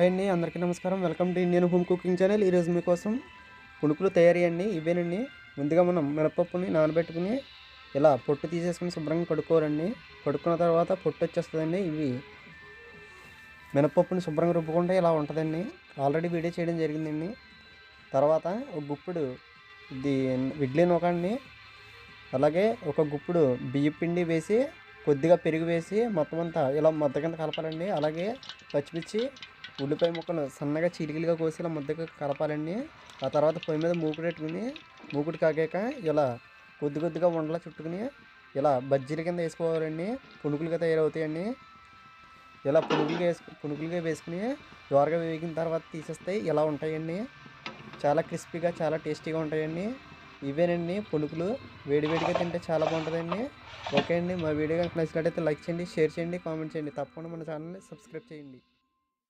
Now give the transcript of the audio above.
Hi అండి, అందరికీ నమస్కారం. Welcome to Indian home cooking channel. ఈరోజు మీకోసం పునుకులు తయారీ అండి. ఇవేనండి. ముందుగా మనం మినపప్పుని నానబెట్టుకుని ఇలా పొట్టు తీసేసుకుని శుభ్రంగా కడుక్కోవాలండి. కడుక్కున్న తర్వాత పొట్టు వచ్చేస్తుందండి. ఇవి మినపప్పుని శుభ్రంగా రుబ్బుకుంటే ఇలా ఉంటుందండి. ఆల్రెడీ వీడియో చేయడం జరిగిందండి. తర్వాత ఒక గుప్పుడు ఇది ఇడ్లీ నూకండి, అలాగే ఒక గుప్పుడు బియ్యం పిండి వేసి కొద్దిగా పెరుగు వేసి మొత్తం అంతా ఇలా ముద్ద కింద కలపాలండి. అలాగే పచ్చిమిర్చి ఉల్లిపాయ ముక్కలు సన్నగా చీలికలుగా కోసి ఇలా ముద్దగా కలపాలండి. ఆ తర్వాత పొయ్యి మీద మూకుడు పెట్టుకుని మూకుడు కాగాక ఇలా కొద్దిగా ఉండలా చుట్టుకుని ఇలా బజ్జీల కింద వేసుకోవాలండి. పునుకులుగా తయారవుతాయండి. ఇలా పునుకులుగా వేసుకుని దోరగా వేగిన తర్వాత తీసేస్తే ఇలా ఉంటాయండి. చాలా క్రిస్పీగా చాలా టేస్టీగా ఉంటాయండి. ఇవేనండి పునుకులు. వేడివేడిగా తింటే చాలా బాగుంటుందండి. ఓకే అండి, మా వీడియో కనుక నచ్చినట్టయితే లైక్ చేయండి, షేర్ చేయండి, కామెంట్ చేయండి. తప్పకుండా మన ఛానల్ని సబ్స్క్రైబ్ చేయండి.